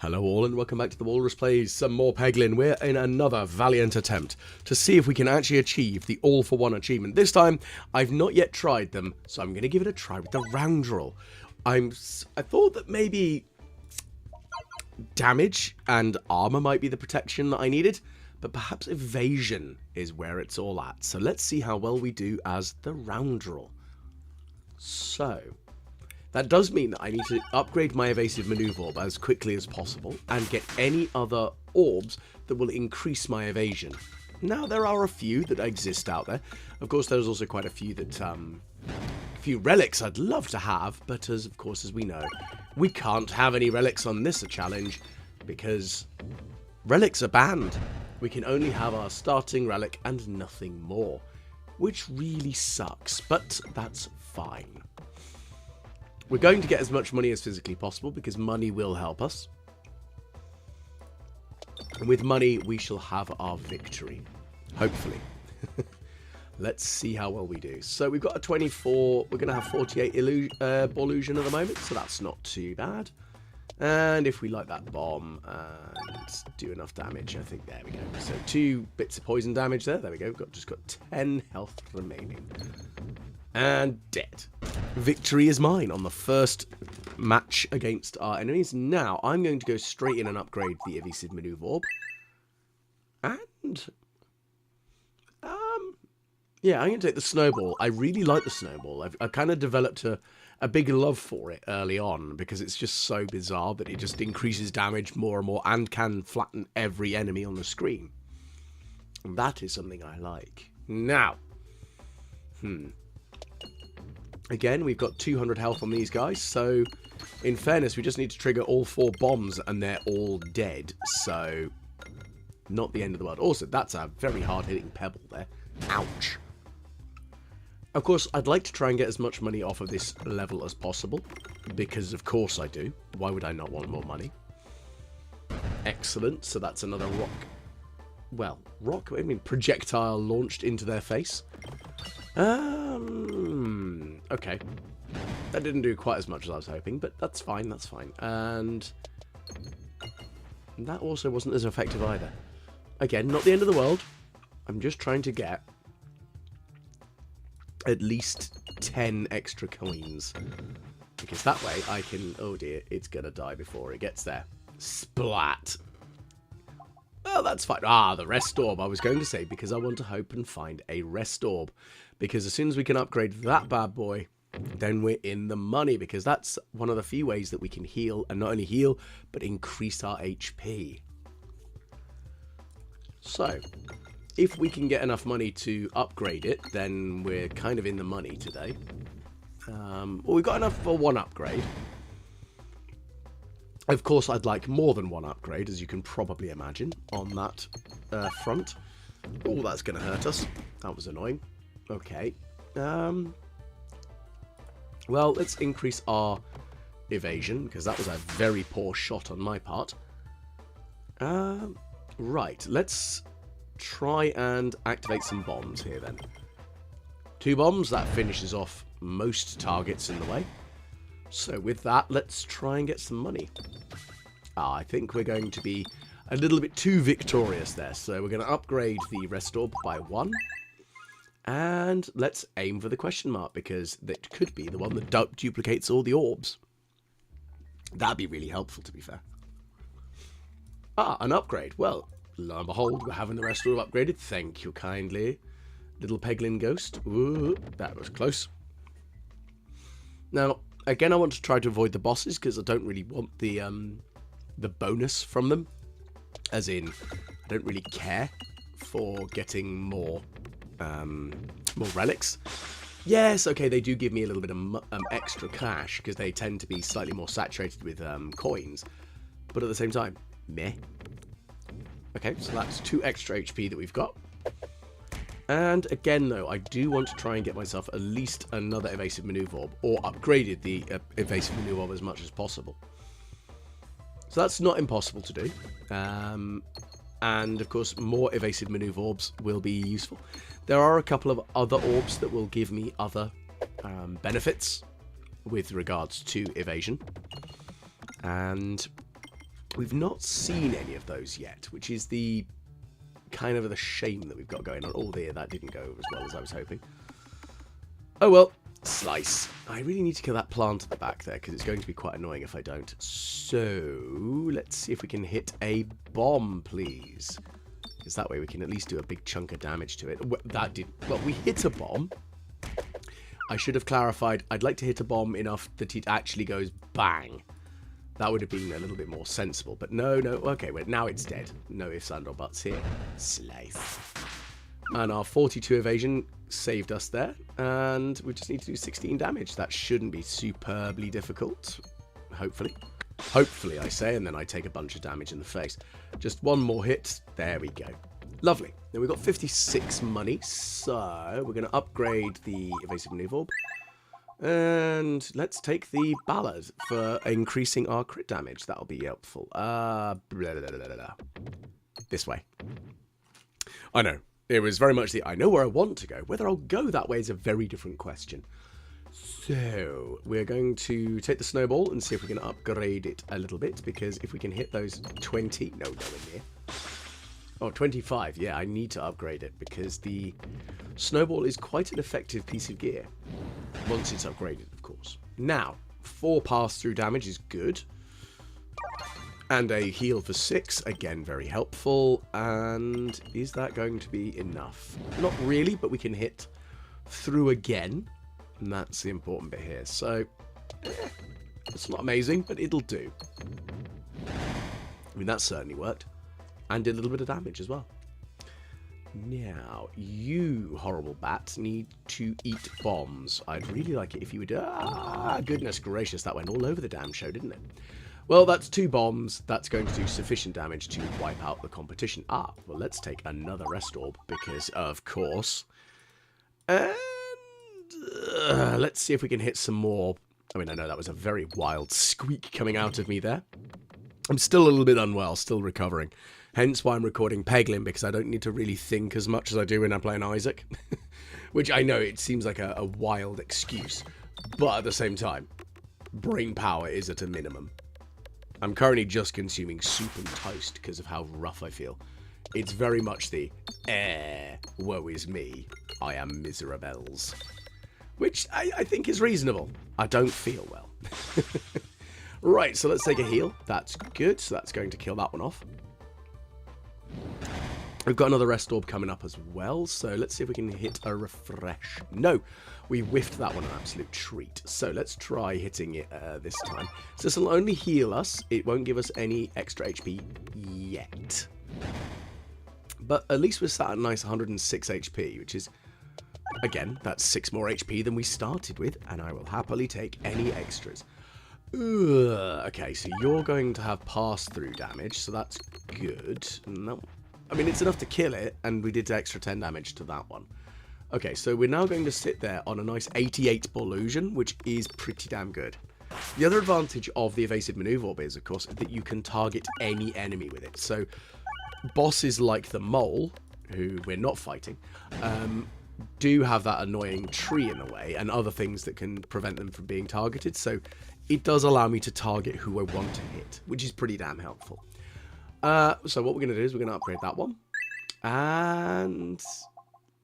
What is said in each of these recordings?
Hello all and welcome back to the Walrus Plays some more Peglin. We're in another valiant attempt to see if we can actually achieve the all-for-one achievement. This time, I've not yet tried them, so I'm going to give it a try with the Roundrel. I thought that maybe damage and armor might be the protection that I needed, but perhaps evasion is where it's all at. So let's see how well we do as the Roundrel. So that does mean that I need to upgrade my evasive maneuver orb as quickly as possible and get any other orbs that will increase my evasion. Now, there are a few that exist out there. Of course, there's also quite a few that, few relics I'd love to have, but as we know, we can't have any relics on this challenge because relics are banned. We can only have our starting relic and nothing more, which really sucks, but that's fine. We're going to get as much money as physically possible because money will help us. And with money, we shall have our victory. Hopefully. Let's see how well we do. So we've got a 24. We're going to have 48 illusion at the moment, so that's not too bad. And if we light that bomb and do enough damage, I think, there we go. So 2 bits of poison damage there. There we go. We've just got 10 health remaining. And dead. Victory is mine on the first match against our enemies. Now, I'm going to go straight in and upgrade the evasive maneuver orb. And yeah, I'm going to take the snowball. I really like the snowball. I've kind of developed a big love for it early on because it's just so bizarre that it just increases damage more and more and can flatten every enemy on the screen. And that is something I like. Now, again, we've got 200 health on these guys, so in fairness, we just need to trigger all 4 bombs and they're all dead, so not the end of the world. Also, that's a very hard-hitting pebble there. Ouch. Of course, I'd like to try and get as much money off of this level as possible, because of course I do. Why would I not want more money? Excellent, so that's another rock. Well, rock? I mean, projectile launched into their face. Okay. That didn't do quite as much as I was hoping, but that's fine, that's fine. And that also wasn't as effective either. Again, not the end of the world. I'm just trying to get at least 10 extra coins. Because that way I can... Oh dear, it's going to die before it gets there. Splat. Oh, that's fine. Ah, the rest orb, I was going to say, because I want to hope and find a rest orb. Because as soon as we can upgrade that bad boy, then we're in the money. Because that's one of the few ways that we can heal, and not only heal, but increase our HP. So, if we can get enough money to upgrade it, then we're kind of in the money today. Well, we've got enough for 1 upgrade. Of course, I'd like more than 1 upgrade, as you can probably imagine, on that front. Oh, that's going to hurt us. That was annoying. Okay. Well, let's increase our evasion, because that was a very poor shot on my part. Right, let's try and activate some bombs here then. 2 bombs, that finishes off most targets in the way. So with that, let's try and get some money. I think we're going to be a little bit too victorious there. So we're going to upgrade the rest orb by 1. And let's aim for the question mark, because that could be the one that duplicates all the orbs. That'd be really helpful, to be fair. Ah, an upgrade. Well, lo and behold, we're having the rest orb upgraded. Thank you kindly, little peglin ghost. Ooh, that was close. Now, again, I want to try to avoid the bosses because I don't really want the bonus from them. As in, I don't really care for getting more relics. Yes, okay, they do give me a little bit of extra cash because they tend to be slightly more saturated with coins. But at the same time, meh. Okay, so that's 2 extra HP that we've got. And again, though, I do want to try and get myself at least another evasive maneuver orb, or upgraded the evasive maneuver orb as much as possible. So that's not impossible to do. And of course, more evasive maneuver orbs will be useful. There are a couple of other orbs that will give me other benefits with regards to evasion. And We've not seen any of those yet, which is the kind of the shame that we've got going on. Oh, there, that didn't go as well as I was hoping. Oh, well. Slice. I really need to kill that plant at the back there, because it's going to be quite annoying if I don't. So, let's see if we can hit a bomb, please. Because that way we can at least do a big chunk of damage to it. Well, we hit a bomb. I should have clarified, I'd like to hit a bomb enough that it actually goes bang. That would have been a little bit more sensible. But no. Okay, well, now it's dead. No ifs, and or buts here. Slice. And our 42 evasion saved us there. And we just need to do 16 damage. That shouldn't be superbly difficult. Hopefully. Hopefully, I say, and then I take a bunch of damage in the face. Just one more hit. There we go. Lovely. Then we've got 56 money. So we're going to upgrade the evasive maneuver orb. And let's take the ballad for increasing our crit damage. That'll be helpful. This way. I know. It was very much the I know where I want to go. Whether I'll go that way is a very different question. So, we're going to take the snowball and see if we can upgrade it a little bit. Because if we can hit those 20... No, nowhere near. Oh, 25. Yeah, I need to upgrade it. Because the snowball is quite an effective piece of gear. Once it's upgraded, of course. Now, 4 pass-through damage is good. And a heal for 6, again, very helpful. And is that going to be enough? Not really, but we can hit through again. And that's the important bit here. So, it's not amazing, but it'll do. I mean, that certainly worked. And did a little bit of damage as well. Now, you, horrible bat, need to eat bombs. I'd really like it if you would... Ah, goodness gracious, that went all over the damn show, didn't it? Well, that's 2 bombs. That's going to do sufficient damage to wipe out the competition. Ah, well, let's take another rest orb, because, of course. And let's see if we can hit some more. I mean, I know that was a very wild squeak coming out of me there. I'm still a little bit unwell, still recovering. Hence why I'm recording Peglin, because I don't need to really think as much as I do when I'm playing Isaac. Which I know it seems like a wild excuse. But at the same time, brain power is at a minimum. I'm currently just consuming soup and toast because of how rough I feel. It's very much the, woe is me, I am miserables. Which I think is reasonable. I don't feel well. Right, so let's take a heal. That's good, so that's going to kill that one off. We've got another rest orb coming up as well, so let's see if we can hit a refresh. No, we whiffed that one, an absolute treat. So let's try hitting it this time. So this will only heal us. It won't give us any extra HP yet. But at least we're sat at a nice 106 HP, which is, again, that's 6 more HP than we started with, and I will happily take any extras. Okay, so you're going to have pass-through damage, so that's good. No. I mean, it's enough to kill it, and we did extra 10 damage to that one. Okay, so we're now going to sit there on a nice 88 illusion, which is pretty damn good. The other advantage of the evasive maneuver orb is, of course, that you can target any enemy with it. So, bosses like the mole, who we're not fighting, do have that annoying tree in the way, and other things that can prevent them from being targeted. So, it does allow me to target who I want to hit, which is pretty damn helpful. So what we're going to do is we're going to upgrade that one. And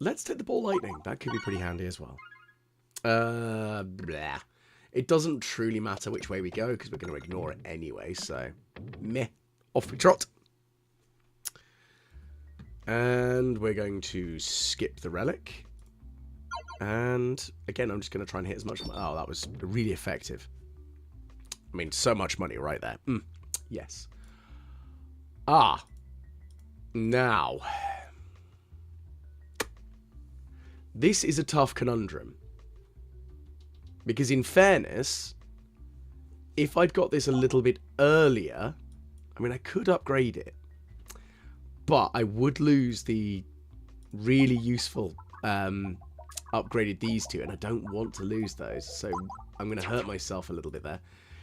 let's take the ball lightning. That could be pretty handy as well. Blah. It doesn't truly matter which way we go, because we're going to ignore it anyway. So, meh. Off we trot. And we're going to skip the relic. And again, I'm just going to try and hit as much. Oh, that was really effective. I mean, so much money right there. Yes. Ah. Now. This is a tough conundrum. Because in fairness, if I'd got this a little bit earlier, I mean, I could upgrade it. But I would lose the really useful upgraded these two, and I don't want to lose those. So I'm going to hurt myself a little bit there.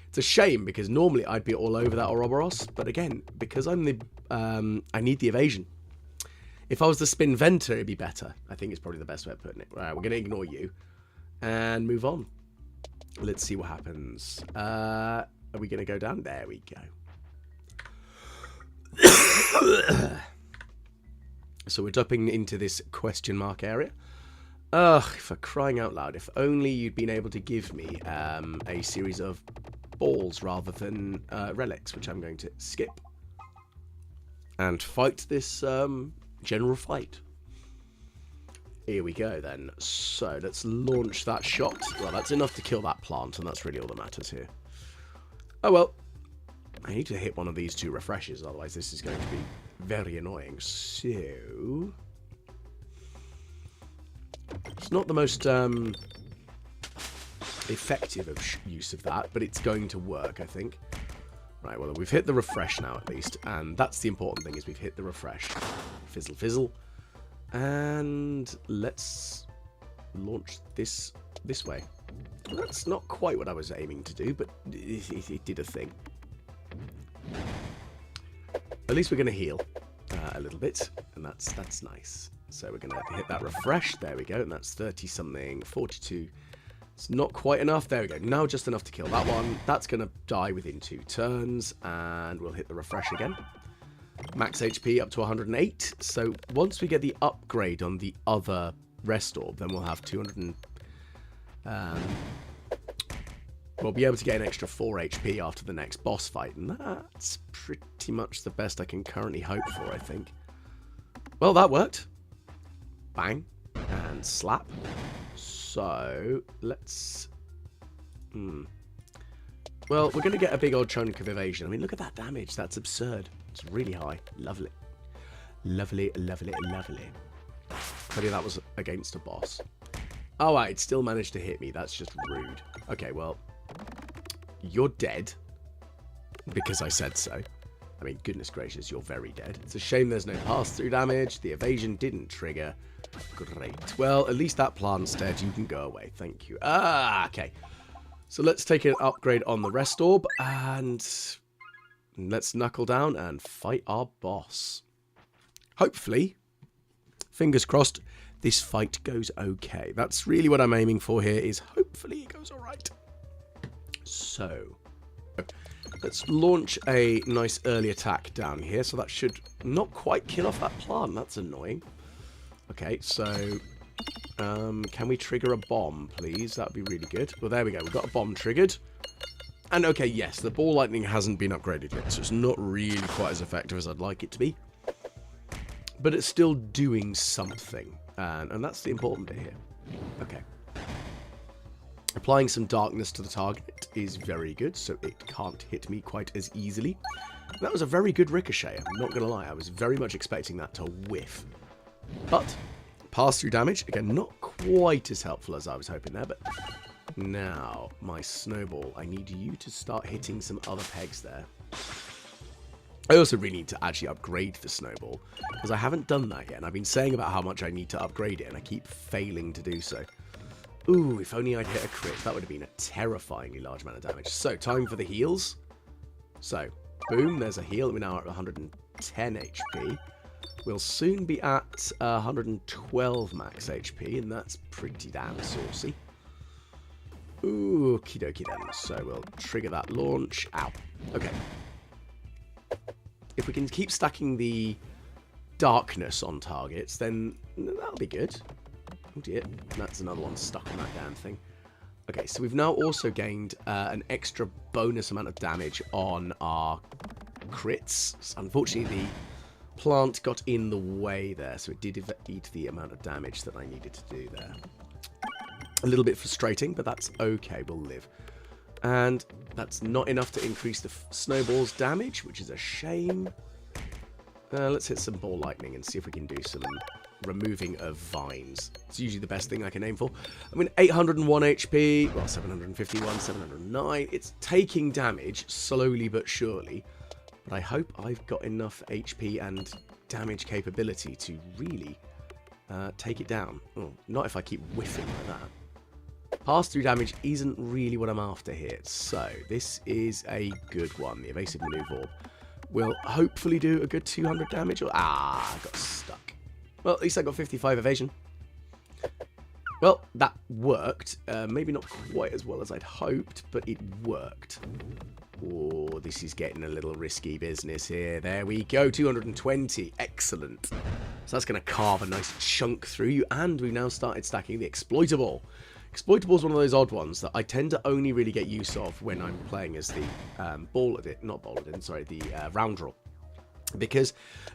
It's a shame, because normally I'd be all over that Ouroboros, but again, because I'm the, I need the evasion. If I was the Spinventer, it'd be better. I think it's probably the best way of putting it. Right, we're going to ignore you and move on. Let's see what happens. Are we going to go down? There we go. So we're dumping into this question mark area. Ugh, for crying out loud, if only you'd been able to give me a series of balls rather than relics, which I'm going to skip. And fight this general fight. Here we go then. So let's launch that shot. Well, that's enough to kill that plant, and that's really all that matters here. Oh well. I need to hit one of these 2 refreshes, otherwise this is going to be very annoying. So it's not the most effective use of that, but it's going to work, I think. Right, well, we've hit the refresh now at least, and that's the important thing, is we've hit the refresh. Fizzle, fizzle. And let's launch this way. Well, that's not quite what I was aiming to do, but it did a thing. At least we're going to heal a little bit, and that's nice. So we're going to hit that refresh. There we go, and that's 30-something, 42. It's not quite enough. There we go. Now just enough to kill that one. That's going to die within 2 turns, and we'll hit the refresh again. Max HP up to 108. So once we get the upgrade on the other rest orb, then we'll have 200 and... we'll be able to get an extra 4 HP after the next boss fight, and that's pretty much the best I can currently hope for, I think. Well, that worked. Bang. And slap. So, let's... Well, we're going to get a big old chunk of evasion. I mean, look at that damage. That's absurd. It's really high. Lovely. Lovely, lovely, lovely. Maybe that was against a boss. Oh, right, it still managed to hit me. That's just rude. Okay, well... You're dead. Because I said so. I mean, goodness gracious, you're very dead. It's a shame there's no pass-through damage. The evasion didn't trigger. Great. Well, at least that plant's dead. You can go away. Thank you. Ah, okay. So let's take an upgrade on the rest orb. And let's knuckle down and fight our boss. Hopefully, fingers crossed, this fight goes okay. That's really what I'm aiming for here, is hopefully it goes alright. So, let's launch a nice early attack down here. So that should not quite kill off that plant. That's annoying. Okay, so can we trigger a bomb, please? That'd be really good. Well, there we go. We've got a bomb triggered. And okay, yes, the ball lightning hasn't been upgraded yet, so it's not really quite as effective as I'd like it to be. But it's still doing something, and that's the important bit here. Okay. Applying some darkness to the target is very good, so it can't hit me quite as easily. That was a very good ricochet, I'm not going to lie. I was very much expecting that to whiff. But, pass-through damage, again, not quite as helpful as I was hoping there, but... Now, my snowball, I need you to start hitting some other pegs there. I also really need to actually upgrade the snowball, because I haven't done that yet, and I've been saying about how much I need to upgrade it, and I keep failing to do so. Ooh, if only I'd hit a crit. That would have been a terrifyingly large amount of damage. So, time for the heals. So, boom, there's a heal. We're now at 110 HP. We'll soon be at 112 max HP, and that's pretty damn saucy. Ooh, okie dokie then. So, we'll trigger that launch. Ow. Okay. If we can keep stacking the darkness on targets, then that'll be good. Oh dear, that's another one stuck on that damn thing. Okay, so we've now also gained an extra bonus amount of damage on our crits. So unfortunately, the plant got in the way there, so it did eat the amount of damage that I needed to do there. A little bit frustrating, but that's okay, we'll live. And that's not enough to increase the snowball's damage, which is a shame. Let's hit some ball lightning and see if we can do some removing of vines. It's usually the best thing I can aim for. I mean, 801 HP, well, 751, 709. It's taking damage slowly but surely. But I hope I've got enough HP and damage capability to really take it down. Oh, not if I keep whiffing like that. Pass-through damage isn't really what I'm after here. So, this is a good one. The evasive maneuver orb will hopefully do a good 200 damage. I got stuck. Well, at least I got 55 evasion. Well, that worked. Maybe not quite as well as I'd hoped, but it worked. Oh, Oh, this is getting a little risky business here. There we go, 220. Excellent. So that's going to carve a nice chunk through you, and we've now started stacking the exploitable. Exploitable is one of those odd ones that I tend to only really get use of when I'm playing as the the Roundrel, because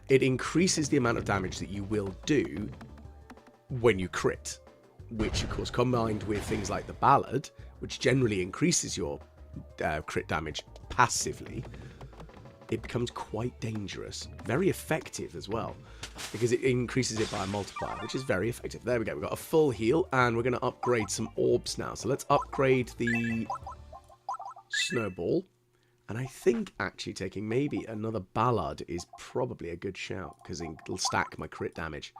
it increases the amount of damage that you will do when you crit, which of course combined with things like the Ballad, which generally increases your crit damage passively, it becomes quite dangerous. Very effective as well, because it increases it by a multiplier, which is very effective. There we go, we've got a full heal, and we're going to upgrade some orbs now. So let's upgrade the snowball, and I think actually taking maybe another Ballad is probably a good shout, because it'll stack my crit damage.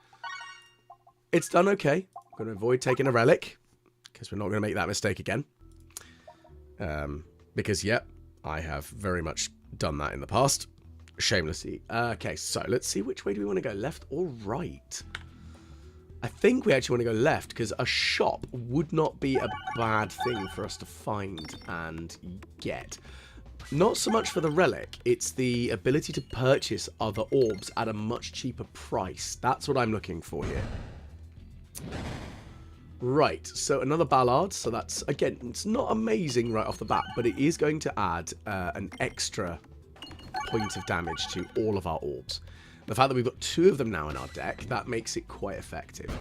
It's done okay. I'm going to avoid taking a relic, because we're not going to make that mistake again. Because, yeah, I have very much done that in the past. Shamelessly. Okay, so let's see, which way do we want to go? Left or right? I think we actually want to go left, because a shop would not be a bad thing for us to find and get. Not so much for the relic, it's the ability to purchase other orbs at a much cheaper price. That's what I'm looking for here. Right, so another Ballad, so that's, again, it's not amazing right off the bat, but it is going to add an extra point of damage to all of our orbs. The fact that we've got 2 of them now in our deck, that makes it quite effective.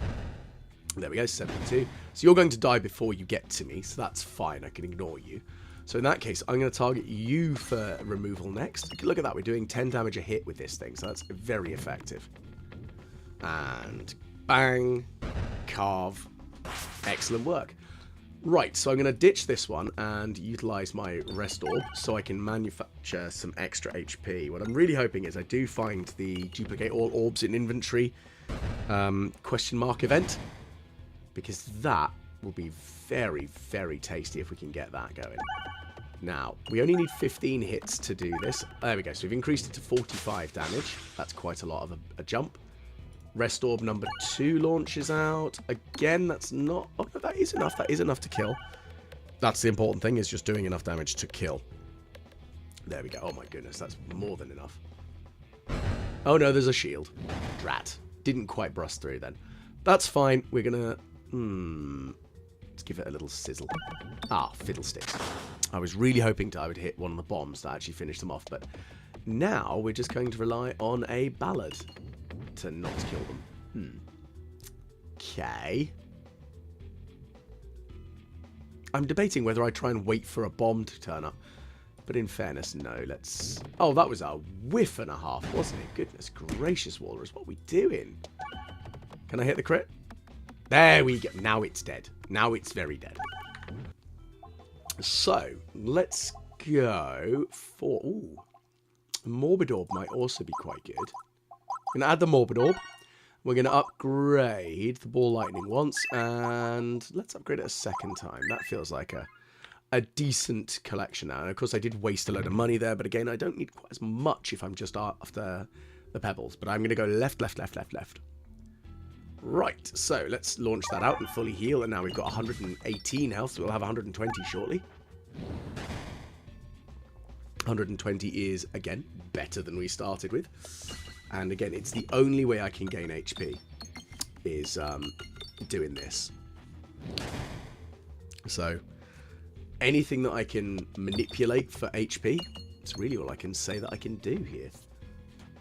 There we go, 72. So you're going to die before you get to me, so that's fine, I can ignore you. So in that case, I'm going to target you for removal next. Look at that, we're doing 10 damage a hit with this thing, so that's very effective. And bang, carve. Excellent work. Right, so I'm going to ditch this one and utilize my rest orb so I can manufacture some extra HP. What I'm really hoping is I do find the duplicate all orbs in inventory question mark event, because that will be very, very tasty if we can get that going. Now, we only need 15 hits to do this. There we go, so we've increased it to 45 damage. That's quite a lot of a jump. Rest orb number 2 launches out. Again, that's not... Oh, no, that is enough. That is enough to kill. That's the important thing, is just doing enough damage to kill. There we go. Oh, my goodness. That's more than enough. Oh, no, there's a shield. Drat. Didn't quite bust through then. That's fine. We're going to... Let's give it a little sizzle. Ah, fiddlesticks. I was really hoping I would hit one of the bombs that actually finished them off, but now we're just going to rely on a Ballad to not kill them. Okay. I'm debating whether I try and wait for a bomb to turn up. But in fairness, no, let's... Oh, that was a whiff and a half, wasn't it? Goodness gracious, Walrus, what are we doing? Can I hit the crit? There we go. Now it's dead. Now it's very dead. So, let's go for... Ooh. Morbid Orb might also be quite good. We're going to add the Morbid Orb. We're going to upgrade the Ball Lightning once, and let's upgrade it a second time. That feels like a decent collection now. And of course, I did waste a load of money there, but again, I don't need quite as much if I'm just after the pebbles. But I'm going to go left, left, left, left, left. Right, so let's launch that out and fully heal, and now we've got 118 health, so we'll have 120 shortly. 120 is, again, better than we started with. And again, it's the only way I can gain HP is doing this. So, anything that I can manipulate for HP, it's really all I can say that I can do here.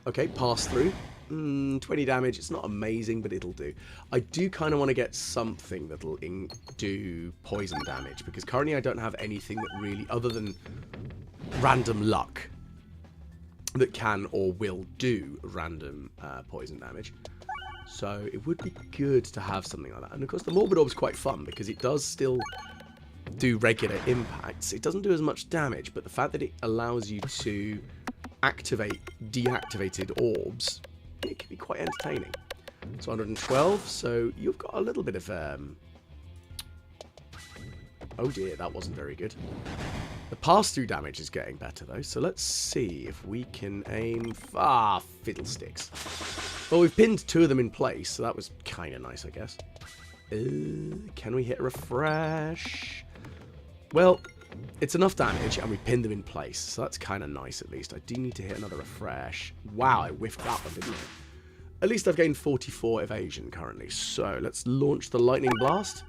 Okay, pass through. 20 damage, it's not amazing, but it'll do. I do kind of want to get something that'll do poison damage, because currently I don't have anything that really, other than random luck, that can or will do random poison damage. So it would be good to have something like that. And of course the Morbid Orb is quite fun because it does still do regular impacts. It doesn't do as much damage, but the fact that it allows you to activate deactivated orbs, it can be quite entertaining. So 112, so you've got a little bit of... Oh dear, that wasn't very good. The pass-through damage is getting better, though, so let's see if we can aim... Ah, fiddlesticks. Well, we've pinned 2 of them in place, so that was kind of nice, I guess. Can we hit a refresh? Well, it's enough damage, and we pin them in place. So that's kind of nice, at least. I do need to hit another refresh. Wow, I whiffed that one, didn't I? At least I've gained 44 evasion currently. So let's launch the lightning blast.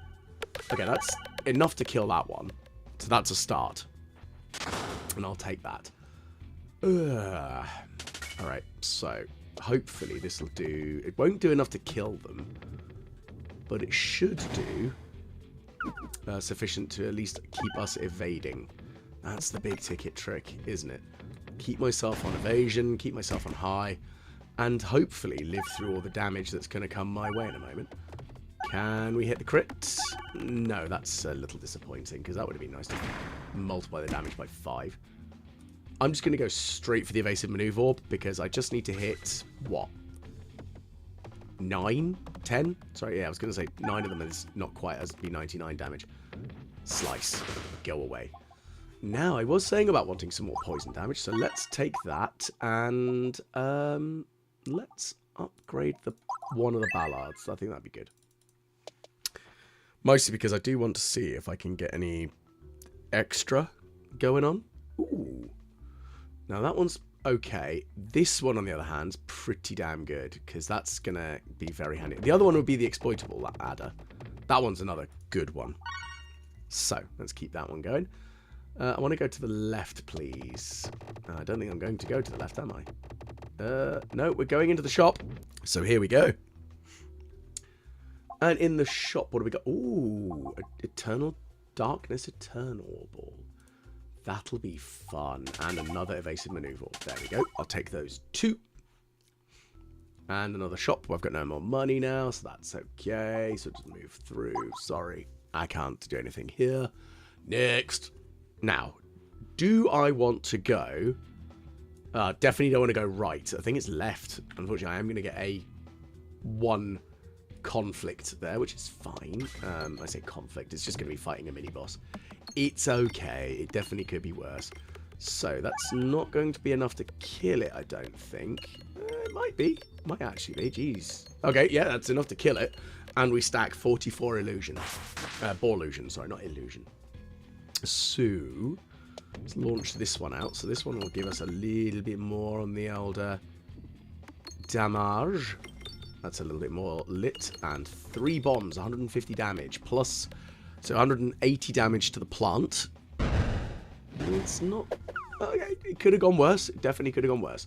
Okay, that's enough to kill that one. So that's a start. And I'll take that. Alright, so hopefully this will do... It won't do enough to kill them. But it should do sufficient to at least keep us evading. That's the big ticket trick, isn't it? Keep myself on evasion, keep myself on high, and hopefully live through all the damage that's going to come my way in a moment. Can we hit the crit? No, that's a little disappointing, because that would have been nice to multiply the damage by 5. I'm just going to go straight for the evasive maneuver orb, because I just need to hit, what? 9? 10? Sorry, yeah, I was going to say 9 of them is not quite as be 99 damage. Slice. Go away. Now, I was saying about wanting some more poison damage, so let's take that, and let's upgrade one of the ballards. I think that'd be good. Mostly because I do want to see if I can get any extra going on. Ooh. Now, that one's okay. This one, on the other hand, is pretty damn good, because that's going to be very handy. The other one would be the exploitable adder. That one's another good one. So, let's keep that one going. I want to go to the left, please. I don't think I'm going to go to the left, am I? No, we're going into the shop. So here we go. And in the shop, what do we got? Ooh, Eternal Darkness, Eternal Ball. That'll be fun. And another evasive maneuver. There we go. I'll take those 2. And another shop. I've got no more money now, so that's okay. So just move through. Sorry, I can't do anything here. Next. Now, do I want to go... definitely don't want to go right. I think it's left. Unfortunately, I am going to get one conflict there, which is fine. I say conflict. It's just going to be fighting a mini-boss. It's okay. It definitely could be worse. So, that's not going to be enough to kill it, I don't think. It might be. Might actually be. Jeez. Okay, yeah, that's enough to kill it. And we stack 44 illusion. Ball illusion, sorry, not illusion. So, let's launch this one out. So this one will give us a little bit more on the old damage. That's a little bit more lit. And 3 bombs, 150 damage. Plus, so 180 damage to the plant. It's not... Okay, it could have gone worse. It definitely could have gone worse.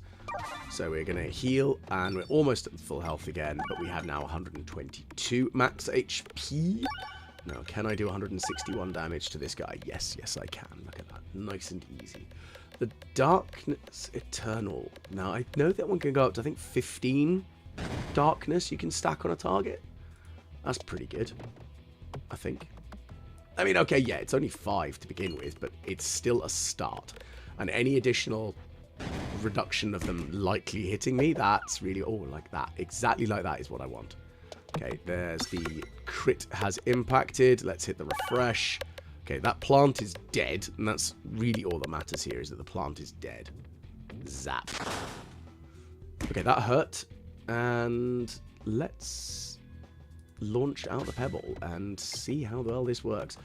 So we're going to heal, and we're almost at full health again. But we have now 122 max HP. Now, can I do 161 damage to this guy? Yes, yes, I can. Look at that. Nice and easy. The Darkness Eternal. Now, I know that one can go up to, I think, 15 darkness you can stack on a target. That's pretty good, I think. I mean, okay, yeah, it's only 5 to begin with, but it's still a start. And any additional reduction of them likely hitting me, that's really... Oh, like that. Exactly like that is what I want. Okay, there's the crit has impacted. Let's hit the refresh. Okay, that plant is dead, and that's really all that matters here, is that the plant is dead. Zap. Okay, that hurt. And let's launch out the pebble and see how well this works.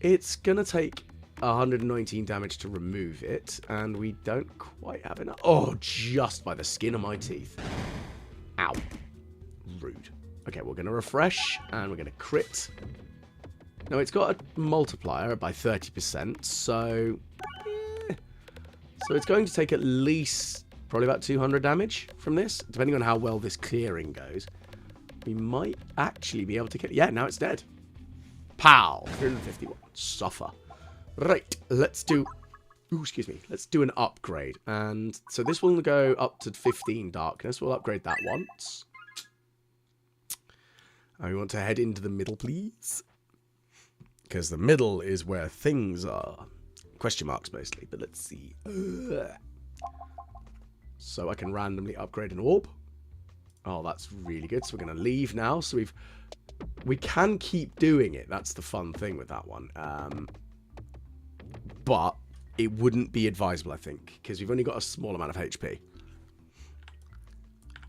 It's going to take 119 damage to remove it, and we don't quite have enough. Oh, just by the skin of my teeth. Ow. Rude. Okay, we're going to refresh, and we're going to crit. Now, it's got a multiplier by 30%, so... So it's going to take at least probably about 200 damage from this, depending on how well this clearing goes. We might actually be able to kill... Yeah, now it's dead. Pow! 351. Suffer. Right, let's do... Ooh, excuse me. Let's do an upgrade. And so this will go up to 15 darkness. We'll upgrade that once. And we want to head into the middle, please. Because the middle is where things are. Question marks, mostly. But let's see. So I can randomly upgrade an orb. Oh, that's really good. So we're going to leave now. So we can keep doing it. That's the fun thing with that one. But it wouldn't be advisable, I think. Because we've only got a small amount of HP.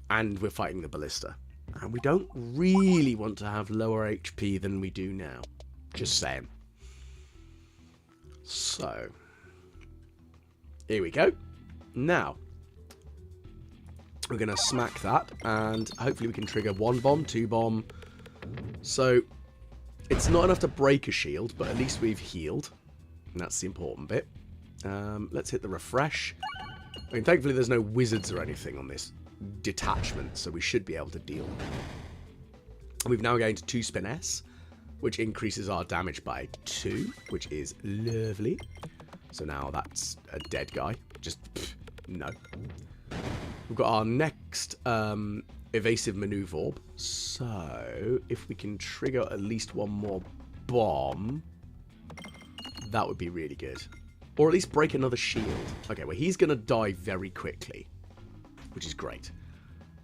And we're fighting the ballista. And we don't really want to have lower HP than we do now. Just saying. So, here we go. Now, we're going to smack that, and hopefully we can trigger 1 bomb, 2 bomb. So, it's not enough to break a shield, but at least we've healed. And that's the important bit. Let's hit the refresh. I mean, thankfully there's no wizards or anything on this detachment, so we should be able to deal. We've now gained 2 spin S, which increases our damage by 2, which is lovely. So now that's a dead guy. Just, no. We've got our next evasive maneuver orb. So, if we can trigger at least 1 more bomb, that would be really good. Or at least break another shield. Okay, well, he's going to die very quickly, which is great.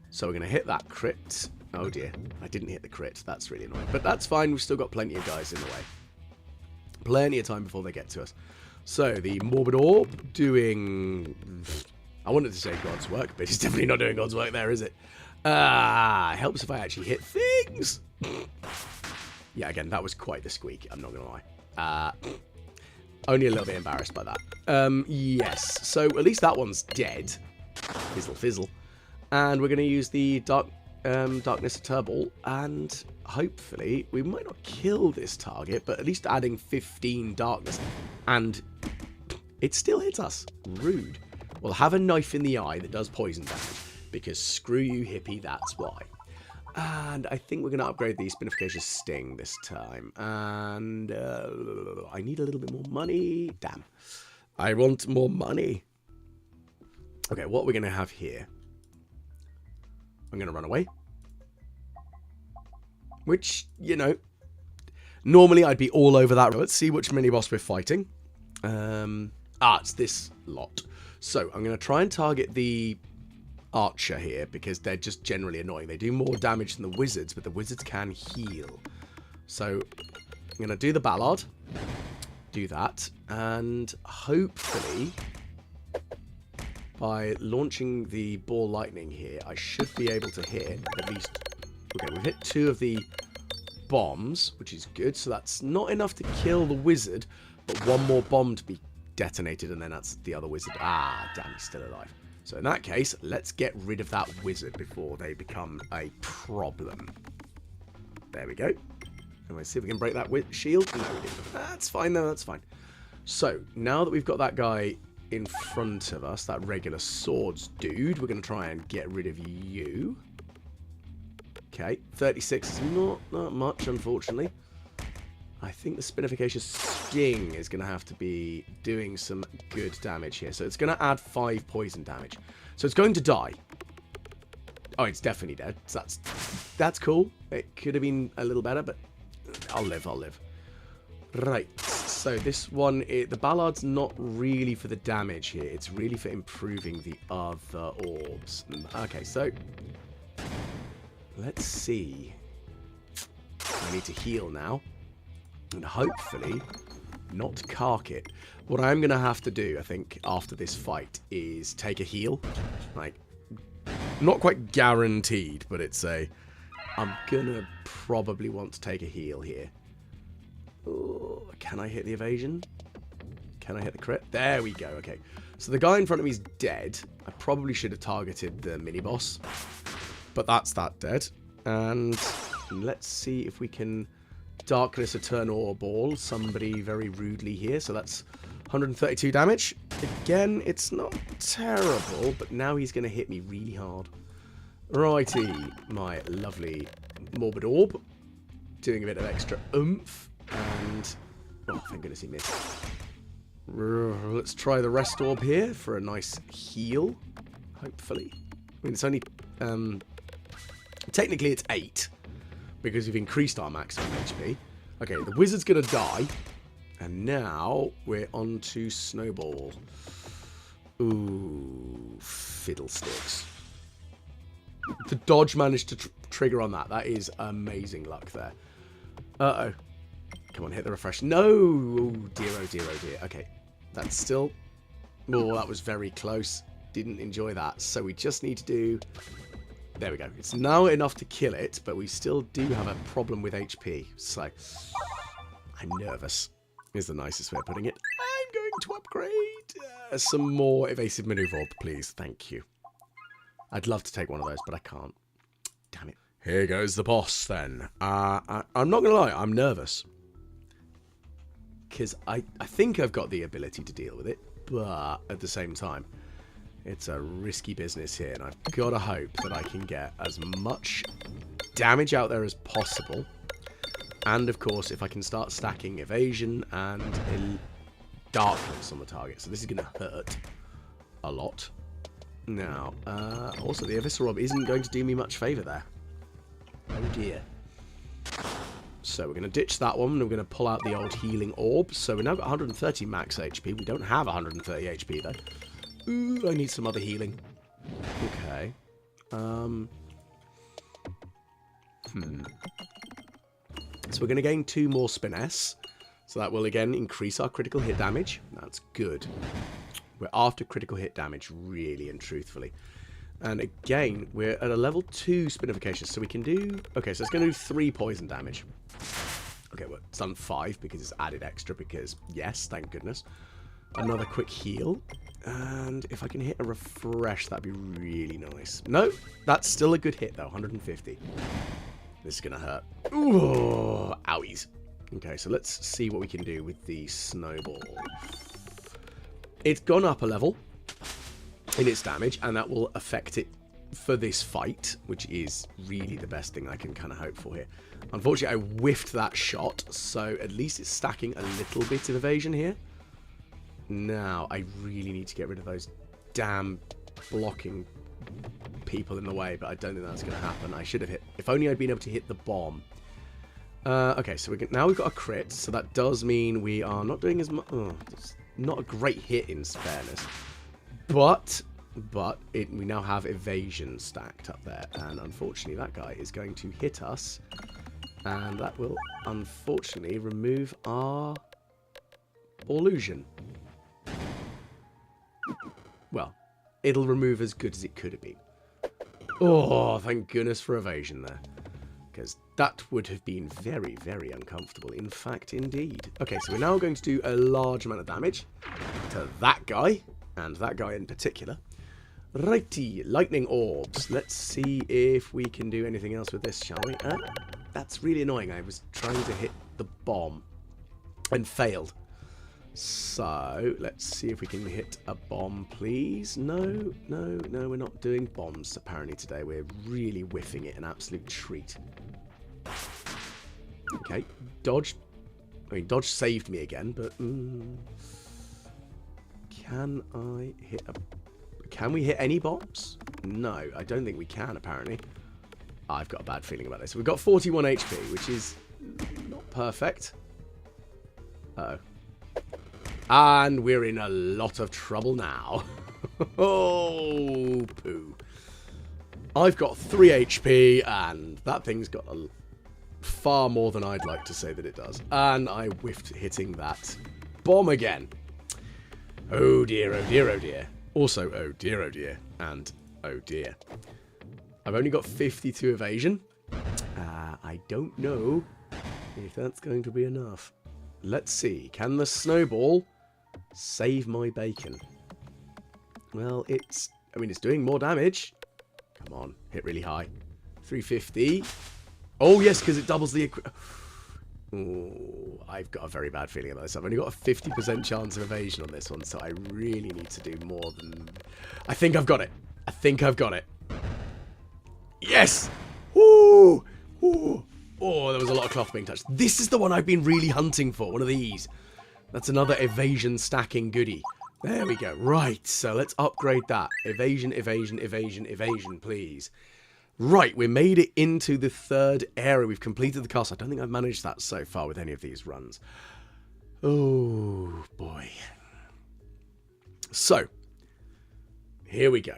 So we're going to hit that crit. Oh, dear. I didn't hit the crit. That's really annoying. But that's fine. We've still got plenty of guys in the way. Plenty of time before they get to us. So, the Morbid Orb doing... I wanted to say God's work, but it's definitely not doing God's work there, is it? Helps if I actually hit things. Yeah, again, that was quite the squeak. I'm not going to lie. Only a little bit embarrassed by that. Yes. So, at least that one's dead. Fizzle, fizzle. And we're going to use the Darkness Turball, and hopefully we might not kill this target, but at least adding 15 darkness, and it still hits us. Rude. We'll have a knife in the eye that does poison damage, because screw you, hippie, that's why. And I think we're going to upgrade the Spinificacious Sting this time, and I need a little bit more money. Damn. I want more money. Okay, what we're going to have here. I'm going to run away. Which, you know, normally I'd be all over that. Let's see which mini-boss we're fighting. It's this lot. So, I'm going to try and target the archer here, because they're just generally annoying. They do more damage than the wizards, but the wizards can heal. So, I'm going to do the Ballard. Do that. And hopefully, by launching the ball lightning here, I should be able to hit at least... Okay, we've hit 2 of the bombs, which is good. So that's not enough to kill the wizard, but 1 more bomb to be detonated, and then that's the other wizard. Damn, he's still alive. So in that case, let's get rid of that wizard before they become a problem. There we go. And let's see if we can break that shield. No, we didn't. That's fine, though. That's fine. So, now that we've got that guy in front of us, that regular swords dude, we're going to try and get rid of you. Okay, 36 is not much, unfortunately. I think the Spinificacious Sting is going to have to be doing some good damage here. So it's going to add 5 poison damage. So it's going to die. Oh, it's definitely dead. So that's cool. It could have been a little better, but I'll live. Right. So this one, the Ballard's not really for the damage here. It's really for improving the other orbs. Okay, so let's see. I need to heal now. And hopefully not cark it. What I'm going to have to do, I think, after this fight is take a heal. Like, not quite guaranteed, but it's I'm going to probably want to take a heal here. Ooh, can I hit the evasion? Can I hit the crit? There we go, okay. So the guy in front of me is dead. I probably should have targeted the mini-boss. But that's that dead. And let's see if we can Darkness Eternal Ball somebody very rudely here. So that's 132 damage. Again, it's not terrible, but now he's going to hit me really hard. Righty, my lovely Morbid Orb. Doing a bit of extra oomph. And, oh, thank goodness he missed. Let's try the Rest Orb here for a nice heal, hopefully. I mean, it's only, technically it's 8, because we've increased our maximum HP. Okay, the wizard's going to die, and now we're on to Snowball. Ooh, fiddlesticks. The dodge managed to trigger on that. That is amazing luck there. Uh-oh. Come on, hit the refresh. No! Oh dear, oh dear, oh dear. Okay, that's still... Oh, that was very close. Didn't enjoy that. So we just need to do... There we go. It's now enough to kill it, but we still do have a problem with HP. So, I'm nervous, is the nicest way of putting it. going to upgrade some more evasive maneuver orb, please. Thank you. I'd love to take one of those, but I can't. Damn it. Here goes the boss, then. I'm not going to lie, I'm nervous. Because I think I've got the ability to deal with it, but at the same time, it's a risky business here, and I've got to hope that I can get as much damage out there as possible. And, of course, if I can start stacking evasion and darkness on the target. So this is going to hurt a lot. Now, also, the Abyssal Orb isn't going to do me much favour there. Oh, dear. So we're going to ditch that one, and we're going to pull out the old healing orb. So we've now got 130 max HP. We don't have 130 HP, though. Ooh, I need some other healing. Okay. So we're going to gain 2 more Spiness. So that will, again, increase our critical hit damage. That's good. We're after critical hit damage, really and truthfully. And again, we're at a level 2 spinification, so we can do... Okay, so it's going to do 3 poison damage. Okay, well, it's done 5 because it's added extra because, yes, thank goodness. Another quick heal. And if I can hit a refresh, that'd be really nice. No, that's still a good hit, though. 150. This is going to hurt. Ooh, owies. Okay, so let's see what we can do with the snowball. It's gone up a level in its damage, and that will affect it for this fight, which is really the best thing I can kind of hope for here. Unfortunately, I whiffed that shot, so at least it's stacking a little bit of evasion here. Now, I really need to get rid of those damn blocking people in the way, but I don't think that's going to happen. I should have hit... If only I'd been able to hit the bomb. Okay, so now we've got a crit, so that does mean we are not doing as much... Oh, it's not a great hit in fairness. But we now have evasion stacked up there, and unfortunately that guy is going to hit us, and that will unfortunately remove our illusion. Well, it'll remove as good as it could have been. Oh, thank goodness for evasion there, because that would have been very, very uncomfortable. In fact, indeed. Okay, so we're now going to do a large amount of damage to that guy, and that guy in particular. Righty, lightning orbs. Let's see if we can do anything else with this, shall we? That's really annoying. I was trying to hit the bomb and failed. So, let's see if we can hit a bomb, please. No, we're not doing bombs apparently today. We're really whiffing it, an absolute treat. Okay, dodge. I mean, dodge saved me again, but... Can I hit a... Can we hit any bombs? No, I don't think we can, apparently. I've got a bad feeling about this. We've got 41 HP, which is not perfect. Uh-oh. And we're in a lot of trouble now. Oh, poo. I've got 3 HP, and that thing's got far more than I'd like to say that it does. And I whiffed hitting that bomb again. Oh dear, oh dear, oh dear. Also, oh dear, and oh dear. I've only got 52 evasion. I don't know if that's going to be enough. Let's see. Can the snowball save my bacon? Well, it's doing more damage. Come on, hit really high. 350. Oh, yes, because it doubles the... Ooh, I've got a very bad feeling about this. I've only got a 50% chance of evasion on this one, so I really need to do more than... I think I've got it. I think I've got it. Yes! Ooh! Ooh! Oh, there was a lot of cloth being touched. This is the one I've been really hunting for, one of these. That's another evasion stacking goodie. There we go. Right, so let's upgrade that. Evasion, evasion, evasion, evasion, please. Right, we made it into the 3rd area. We've completed the castle. I don't think I've managed that so far with any of these runs. Oh, boy. So, here we go.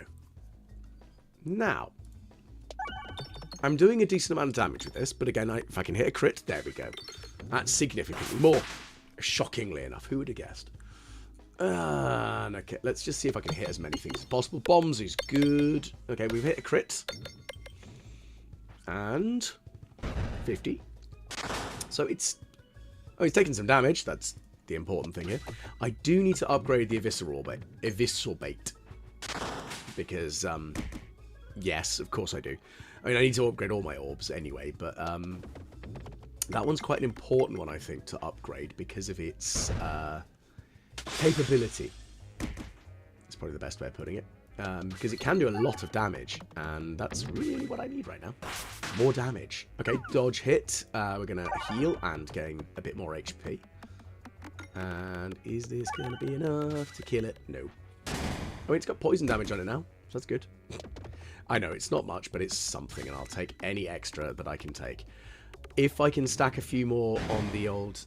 Now, I'm doing a decent amount of damage with this, but again, if I can hit a crit, there we go. That's significantly more. Shockingly enough, who would have guessed? Okay, let's just see if I can hit as many things as possible. Bombs is good. Okay, we've hit a crit. And 50. So it's taken some damage. That's the important thing here. I do need to upgrade the Evisorbate. Because, yes, of course I do. I mean, I need to upgrade all my orbs anyway, but that one's quite an important one, I think, to upgrade because of its capability. That's probably the best way of putting it. Because it can do a lot of damage, and that's really what I need right now. More damage. Okay, dodge hit. We're going to heal and gain a bit more HP. And is this going to be enough to kill it? No. Oh, it's got poison damage on it now, so that's good. I know, it's not much, but it's something, and I'll take any extra that I can take. If I can stack a few more on the old,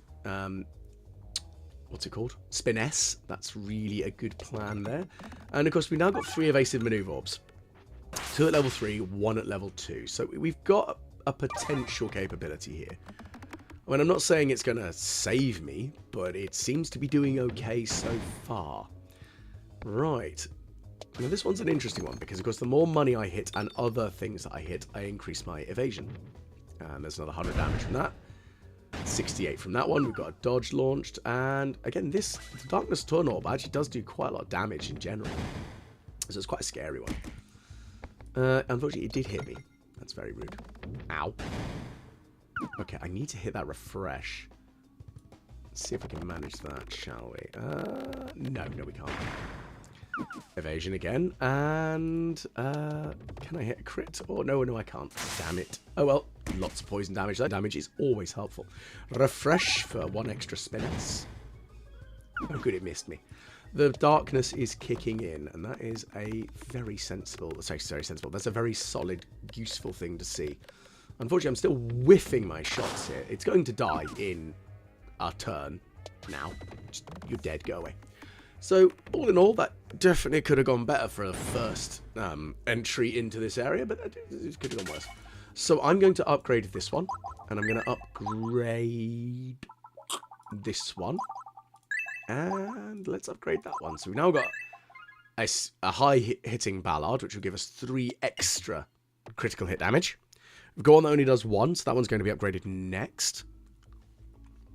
what's it called? Spiness. That's really a good plan there. And, of course, we've now got 3 evasive maneuver orbs. 2 at level 3, 1 at level 2. So we've got a potential capability here. I mean, I'm not saying it's going to save me, but it seems to be doing okay so far. Right. Now, this one's an interesting one because, of course, the more money I hit and other things that I hit, I increase my evasion. And there's another 100 damage from that. 68 from that one. We've got a dodge launched. And, again, the Darkness Turn Orb actually does do quite a lot of damage in general. So it's quite a scary one. Unfortunately, it did hit me. That's very rude. Ow. Okay, I need to hit that refresh. Let's see if we can manage that, shall we? No, we can't. Evasion again, and can I hit a crit? Oh, no, I can't. Damn it. Oh, well, lots of poison damage. That damage is always helpful. Refresh for 1 extra spinets. Oh, good, it missed me. The darkness is kicking in, and that is a very sensible, that's a very solid, useful thing to see. Unfortunately, I'm still whiffing my shots here. It's going to die in a turn now. You're dead, go away. So, all in all, that definitely could have gone better for a first entry into this area, but it could have gone worse. So, I'm going to upgrade this one, and I'm going to upgrade this one. And let's upgrade that one. So, we've now got a high-hitting Ballard, which will give us 3 extra critical hit damage. We've got one that only does 1, so that one's going to be upgraded next.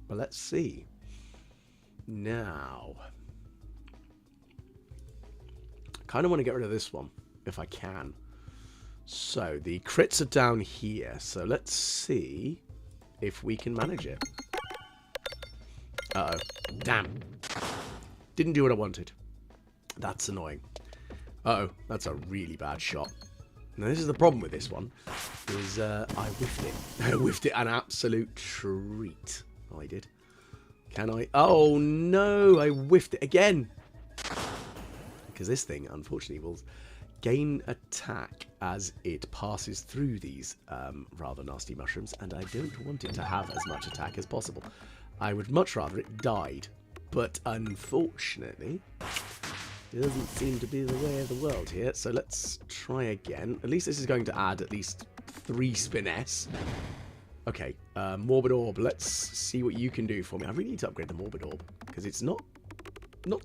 But let's see. Now, I kind of want to get rid of this one, if I can. So, the crits are down here. So, let's see if we can manage it. Uh-oh. Damn. Didn't do what I wanted. That's annoying. Uh-oh. That's a really bad shot. Now, this is the problem with this one, is I whiffed it. I whiffed it an absolute treat. Oh, I did. Can I? Oh, no, I whiffed it again. Because this thing, unfortunately, will gain attack as it passes through these rather nasty mushrooms, and I don't want it to have as much attack as possible. I would much rather it died, but unfortunately, it doesn't seem to be the way of the world here, so let's try again. At least this is going to add at least 3 spiness. Okay, Morbid Orb, let's see what you can do for me. I really need to upgrade the Morbid Orb, because it's not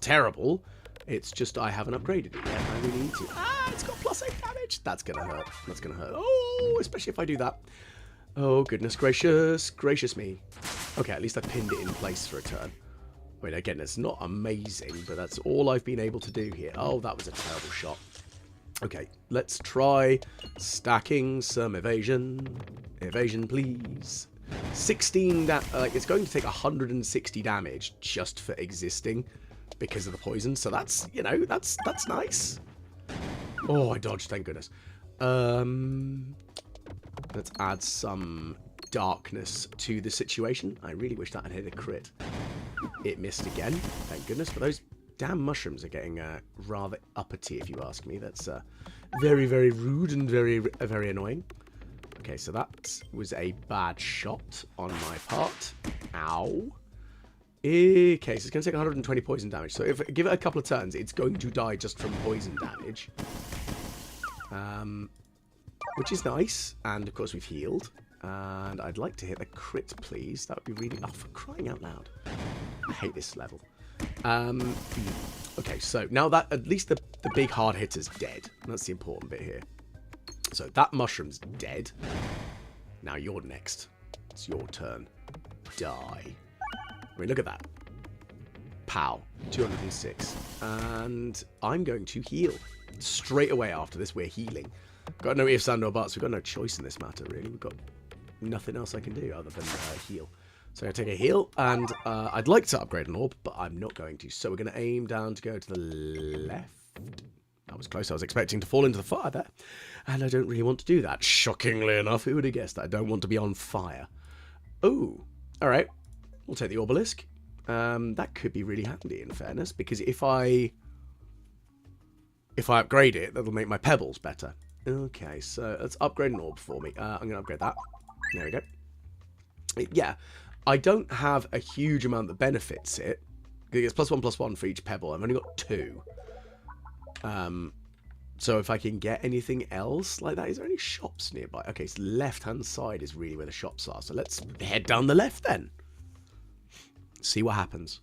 terrible, it's just I haven't upgraded it yet. I really need to. Ah, it's got +8 damage! That's gonna hurt. That's gonna hurt. Oh, especially if I do that. Oh, goodness gracious. Gracious me. Okay, at least I pinned it in place for a turn. I mean, again, it's not amazing, but that's all I've been able to do here. Oh, that was a terrible shot. Okay, let's try stacking some evasion. Evasion, please. 16 it's going to take 160 damage just for existing because of the poison. So that's, you know, that's nice. Oh, I dodged, thank goodness. Let's add some darkness to the situation. I really wish that had hit a crit. It missed again, thank goodness. But those damn mushrooms are getting rather uppity, if you ask me. That's very, very rude and very, very annoying. Okay, so that was a bad shot on my part. Ow. Okay, so it's going to take 120 poison damage. So if I give it a couple of turns, it's going to die just from poison damage. Which is nice. And, of course, we've healed. And I'd like to hit the crit, please. That would be really... Oh, for crying out loud. I hate this level. Okay, so now that at least the big hard hitter's dead. That's the important bit here. So that mushroom's dead. Now you're next. It's your turn. Die. I mean, look at that. Pow. 206. And I'm going to heal. Straight away after this, we're healing. Got no ifs and no buts. We've got no choice in this matter, really. We've got nothing else I can do other than heal. So I'm going to take a heal, and I'd like to upgrade an orb, but I'm not going to. So we're going to aim down to go to the left. That was close. I was expecting to fall into the fire there. And I don't really want to do that. Shockingly enough, who would have guessed that? I don't want to be on fire. Oh, all right. We'll take the obelisk. That could be really handy, in fairness, because if I upgrade it, that'll make my pebbles better. Okay, so let's upgrade an orb for me. I'm going to upgrade that. There we go. Yeah, I don't have a huge amount that benefits it. It's +1/+1 for each pebble. I've only got 2. So if I can get anything else like that, is there any shops nearby? Okay, so left-hand side is really where the shops are. So let's head down the left then. See what happens.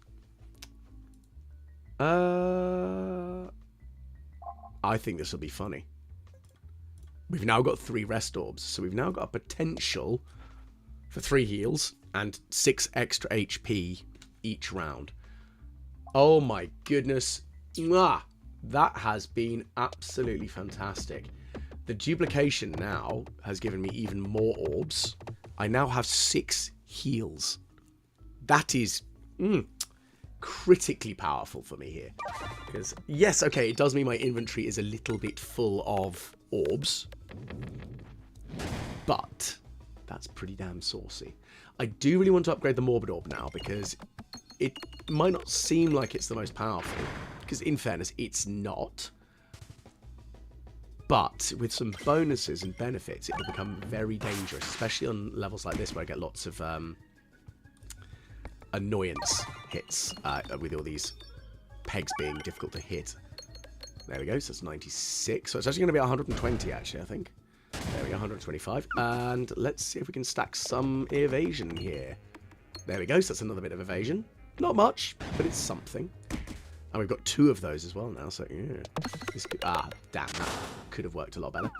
I think this will be funny. We've now got 3 rest orbs, so we've now got a potential for 3 heals and 6 extra HP each round. Oh my goodness. Mwah! That has been absolutely fantastic. The duplication now has given me even more orbs. I now have 6 heals. That is critically powerful for me here. Because, yes, okay, it does mean my inventory is a little bit full of orbs. But that's pretty damn saucy. I do really want to upgrade the Morbid Orb now, because it might not seem like it's the most powerful. Because, in fairness, it's not. But with some bonuses and benefits, it will become very dangerous, especially on levels like this where I get lots of annoyance hits with all these pegs being difficult to hit. There we go, so it's 96. So it's actually going to be 120, actually, I think. There we go, 125. And let's see if we can stack some evasion here. There we go, so that's another bit of evasion. Not much, but it's something. And we've got 2 of those as well now, so yeah. This could, damn, that could have worked a lot better.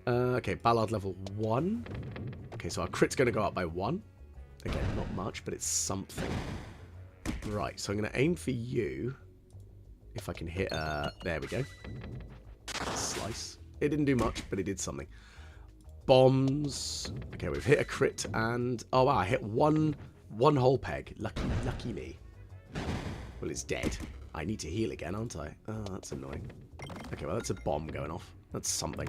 Okay, Ballard level 1. Okay, so our crit's going to go up by 1. Again, not much, but it's something. Right, so I'm going to aim for you. If I can hit, there we go. Slice. It didn't do much, but it did something. Bombs. Okay, we've hit a crit, and... oh, wow, I hit one whole peg. Lucky me. Well, it's dead. I need to heal again, aren't I? Oh, that's annoying. Okay, well, that's a bomb going off. That's something.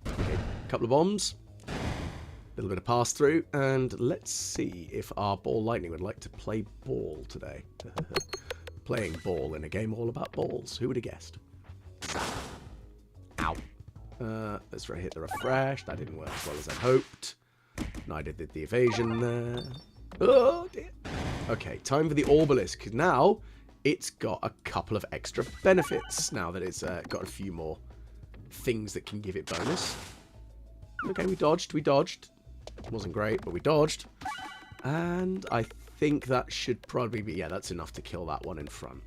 Okay, couple of bombs. A little bit of pass-through. And let's see if our Ball Lightning would like to play ball today. Playing ball in a game all about balls. Who would have guessed? Ow. Let's hit the refresh. That didn't work as well as I hoped. Neither did the evasion there. Oh, dear. Okay, time for the obelisk. Now, it's got a couple of extra benefits. Now that it's got a few more things that can give it bonus. Okay, we dodged. It wasn't great, but we dodged. And I think that should probably be... yeah, that's enough to kill that one in front.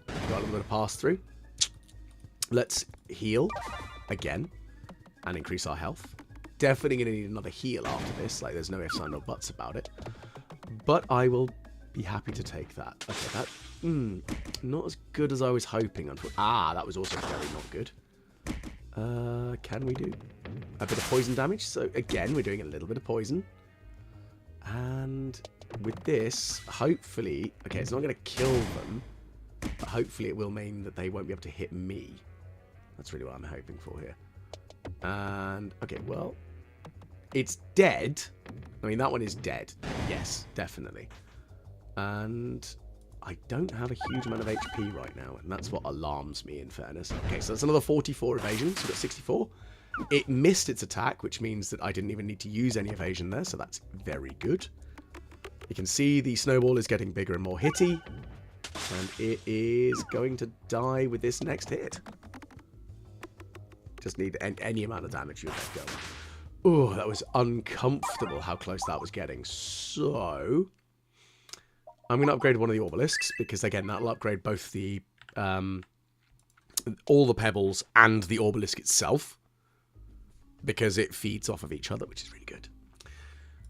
Got a little bit of pass-through. Let's heal again and increase our health. Definitely going to need another heal after this. Like, there's no ifs, and no buts about it. But I will be happy to take that. Okay, that... not as good as I was hoping. That was also very not good. Can we do a bit of poison damage? So, again, we're doing a little bit of poison. And with this, hopefully... okay, it's not going to kill them. But hopefully it will mean that they won't be able to hit me. That's really what I'm hoping for here. And, okay, well... it's dead. I mean, that one is dead. Yes, definitely. And I don't have a huge amount of HP right now, and that's what alarms me, in fairness. Okay, so that's another 44 evasion, so we've got 64. It missed its attack, which means that I didn't even need to use any evasion there, so that's very good. You can see the snowball is getting bigger and more hitty, and it is going to die with this next hit. Just need any amount of damage you let go. Oh, that was uncomfortable how close that was getting. So, I'm going to upgrade one of the obelisks, because, again, that'll upgrade both the all the pebbles and the obelisk itself, because it feeds off of each other, which is really good.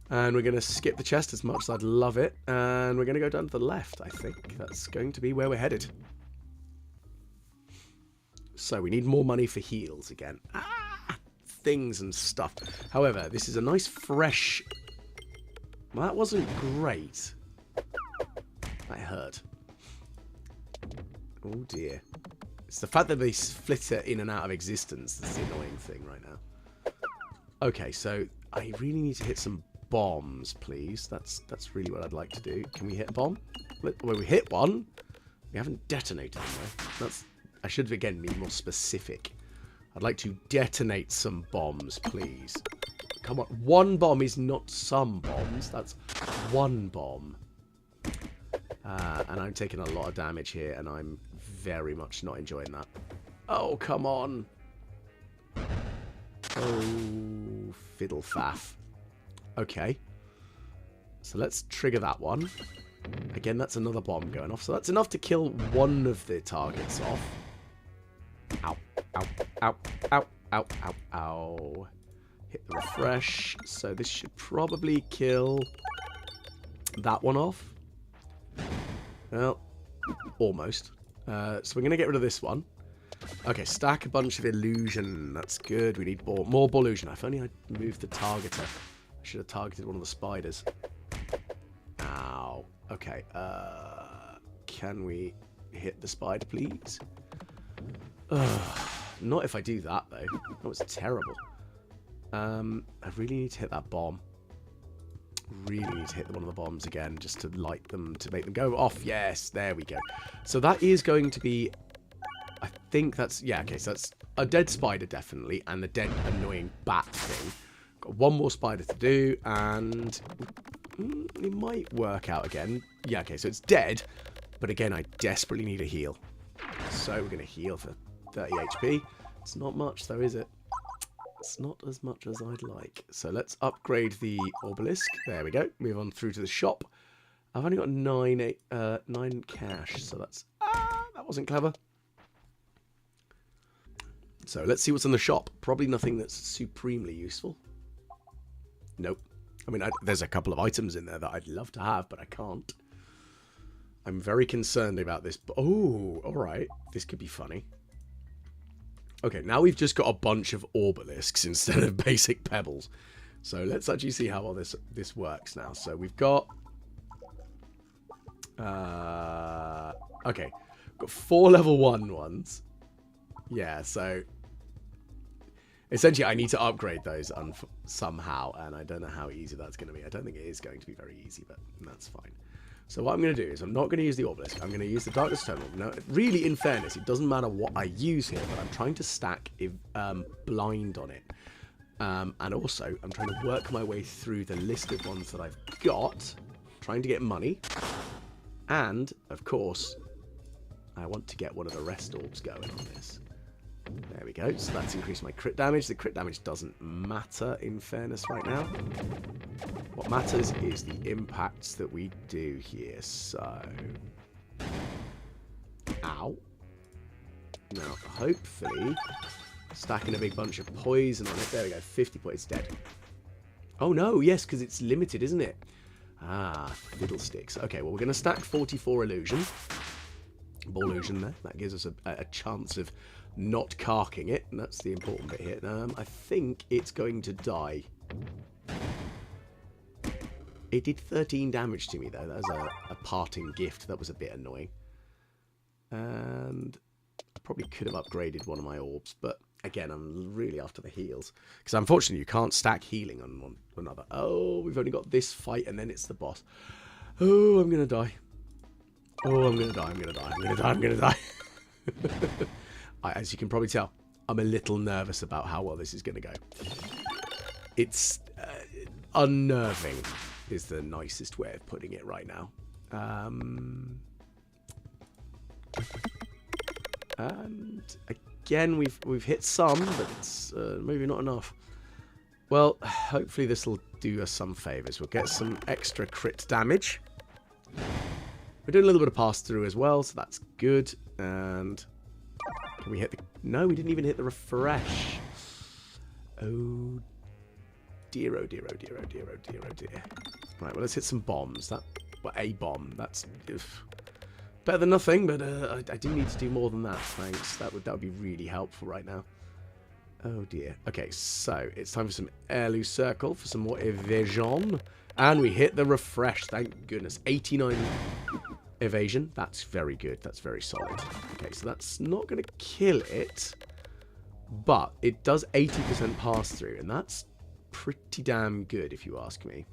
And we're going to skip the chest as much as I'd love it. And we're going to go down to the left. I think that's going to be where we're headed. So we need more money for heals again. Things and stuff. However, this is a nice fresh... Well, that wasn't great. That hurt. Oh dear. It's the fact that they flitter in and out of existence that's the annoying thing right now. Okay, so I really need to hit some bombs, please. That's really what I'd like to do. Can we hit a bomb? Well, we hit one. We haven't detonated them, though. I should, again, be more specific. I'd like to detonate some bombs, please. Come on. One bomb is not some bombs. That's one bomb. And I'm taking a lot of damage here, and I'm very much not enjoying that. Oh, come on. Oh, fiddle faff. Okay. So let's trigger that one. Again, that's another bomb going off. So that's enough to kill one of the targets off. Ow, ow, ow, ow, ow, ow, ow. Hit the refresh. So this should probably kill that one off. Well, almost. So we're going to get rid of this one. Okay, stack a bunch of illusion. That's good. We need more illusion. If only I moved the targeter. I should have targeted one of the spiders. Ow. Okay. Can we hit the spider, please? Not if I do that, though. That was terrible. I really need to hit that bomb. Really need to hit one of the bombs again, just to light them, to make them go off. Yes, there we go. So that is going to be... I think that's... Yeah, okay, so that's a dead spider, definitely, and the dead annoying bat thing. Got one more spider to do, and... it might work out again. Yeah, okay, so it's dead, but again, I desperately need a heal. So we're going to heal for 30 HP. It's not much, though, is it? It's not as much as I'd like. So let's upgrade the obelisk. There we go. Move on through to the shop. I've only got 9 cash, so that's... that wasn't clever. So let's see what's in the shop. Probably nothing that's supremely useful. Nope. I mean, there's a couple of items in there that I'd love to have, but I can't. I'm very concerned about this. Oh, all right. This could be funny. Okay, now we've just got a bunch of obelisks instead of basic pebbles. So let's actually see how well this works now. So we've got... okay, got 4 level 1 ones. Yeah, so... essentially, I need to upgrade those somehow, and I don't know how easy that's going to be. I don't think it is going to be very easy, but that's fine. So what I'm going to do is I'm not going to use the obelisk. I'm going to use the darkness terminal. Now, really, in fairness, it doesn't matter what I use here, but I'm trying to stack blind on it. And also, I'm trying to work my way through the list of ones that I've got, trying to get money. And, of course, I want to get one of the rest orbs going on this. There we go. So that's increased my crit damage. The crit damage doesn't matter, in fairness, right now. What matters is the impacts that we do here. So... ow. Now, hopefully, stacking a big bunch of poison on it. There we go. 50 points. Dead. Oh, no. Yes, because it's limited, isn't it? Ah, fiddlesticks. Okay, well, we're going to stack 44 illusion. Ball illusion there. That gives us a chance of not carking it, and that's the important bit here. I think it's going to die. It did 13 damage to me, though. That was a parting gift. That was a bit annoying. And I probably could have upgraded one of my orbs, but again, I'm really after the heals. Because unfortunately, you can't stack healing on one another. Oh, we've only got this fight, and then it's the boss. Oh, I'm going to die. Oh, I'm going to die, I'm going to die, I'm going to die, I'm going to die. As you can probably tell, I'm a little nervous about how well this is going to go. It's unnerving is the nicest way of putting it right now. And again, we've hit some, but it's maybe not enough. Well, hopefully this will do us some favours. We'll get some extra crit damage. We're doing a little bit of pass-through as well, so that's good. And can we hit the... no, we didn't even hit the refresh. Oh, dear, oh dear, oh dear, oh dear, oh dear, oh dear. Right, well, let's hit some bombs. Well, a bomb. That's better than nothing, but I do need to do more than that, thanks. That would be really helpful right now. Oh dear. Okay, so it's time for some airloo circle, for some more evasion. And we hit the refresh, thank goodness. 89 evasion. That's very good. That's very solid. Okay, so that's not going to kill it, but it does 80% pass through, and that's pretty damn good if you ask me.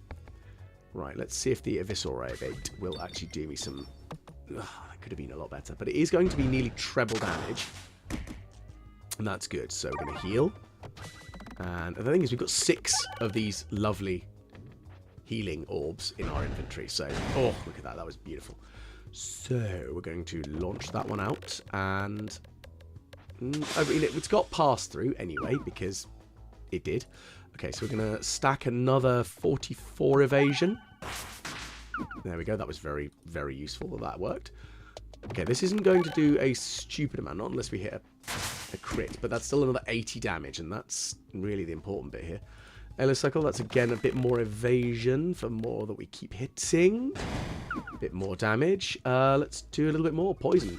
Right, let's see if the Evisor evade will actually do me some... Ugh, that could have been a lot better, but it is going to be nearly treble damage. And that's good. So we're going to heal. And the thing is, we've got 6 of these lovely healing orbs in our inventory. So, oh, look at that. That was beautiful. So we're going to launch that one out. And I mean, it's got pass through anyway, because it did. Okay, so we're going to stack another 44 evasion. There we go. That was very, very useful. That worked. Okay, this isn't going to do a stupid amount, not unless we hit a crit, but that's still another 80 damage, and that's really the important bit here. Cycle, that's again a bit more evasion for more that we keep hitting. A bit more damage. Let's do a little bit more poison.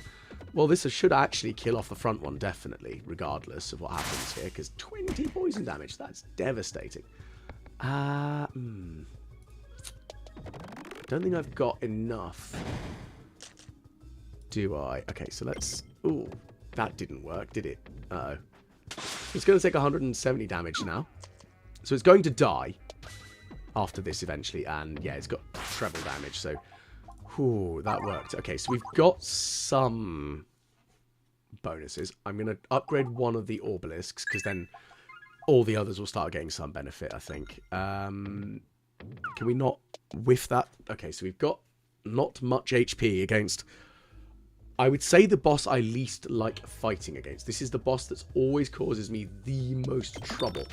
Well, this should actually kill off the front one, definitely, regardless of what happens here, because 20 poison damage, that's devastating. Don't think I've got enough. Do I? Okay, so let's... Ooh, that didn't work, did it? Uh-oh. It's going to take 170 damage now. So it's going to die after this eventually. And yeah, it's got treble damage. So, whew, that worked. Okay, so we've got some bonuses. I'm going to upgrade one of the obelisks, because then all the others will start getting some benefit, I think. Can we not whiff that? Okay, so we've got not much HP against... I would say the boss I least like fighting against. This is the boss that always causes me the most trouble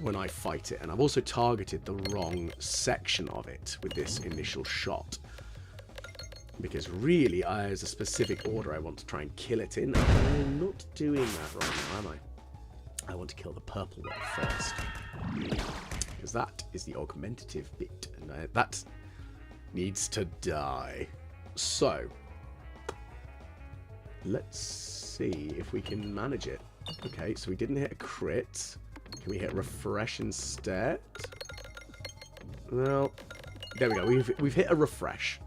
when I fight it. And I've also targeted the wrong section of it with this initial shot. Because really, there's a specific order I want to try and kill it in. I'm not doing that right now, am I? I want to kill the purple one first. Because that is the augmentative bit. And that needs to die. So... let's see if we can manage it. Okay, so we didn't hit a crit. Can we hit refresh instead? Well, there we go. We've hit a refresh.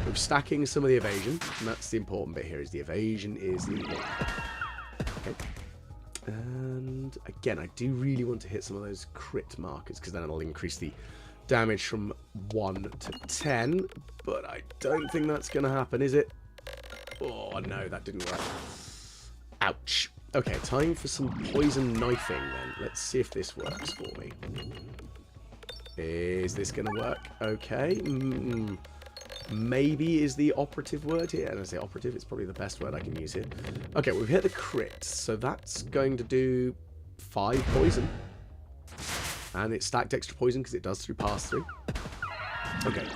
We're stacking some of the evasion, and that's the important bit here, is the evasion is the important bit. Okay. And again, I do really want to hit some of those crit markers, because then it'll increase the damage from 1 to 10. But I don't think that's going to happen, is it? Oh, no, that didn't work. Ouch. Okay, time for some poison knifing, then. Let's see if this works for me. Is this going to work? Okay. Maybe is the operative word here. And I say operative, it's probably the best word I can use here. Okay, we've hit the crit. So that's going to do 5 poison. And it's stacked extra poison because it does through pass-through. Okay.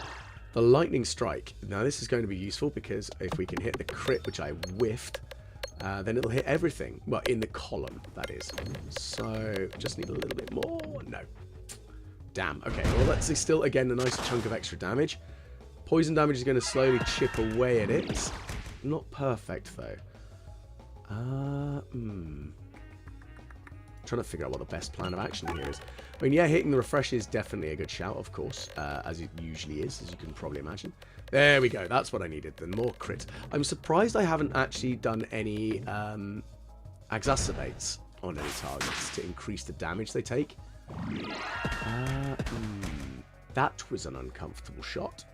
The lightning strike. Now this is going to be useful because if we can hit the crit, which I whiffed, then it'll hit everything. Well, in the column, that is. So, just need a little bit more. No. Damn. Okay, well, that's still, again, a nice chunk of extra damage. Poison damage is going to slowly chip away at it. Not perfect, though. Trying to figure out what the best plan of action here is. I mean, yeah, hitting the refresh is definitely a good shout, of course, as it usually is, as you can probably imagine. There we go. That's what I needed. The more crits. I'm surprised I haven't actually done any exacerbates on any targets to increase the damage they take. That was an uncomfortable shot.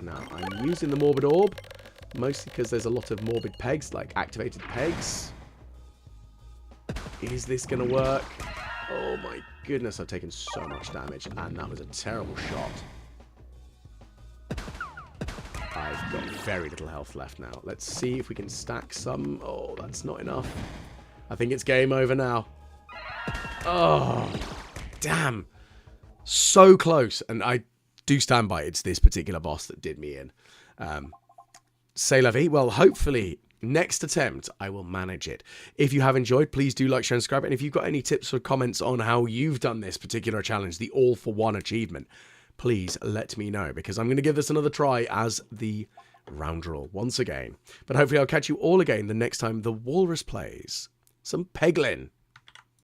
Now, I'm using the Morbid Orb, mostly because there's a lot of morbid pegs, like activated pegs. Is this going to work? Oh my goodness, I've taken so much damage, and that was a terrible shot. I've got very little health left now. Let's see if we can stack some. Oh, that's not enough. I think it's game over now. Oh, damn. So close, and I do stand by it's this particular boss that did me in. C'est la vie. Well, hopefully next attempt, I will manage it. If you have enjoyed, please do like, share, and subscribe. And if you've got any tips or comments on how you've done this particular challenge, the all-for-one achievement, please let me know, because I'm going to give this another try as the Roundrel once again. But hopefully I'll catch you all again the next time the Walrus plays some Peglin.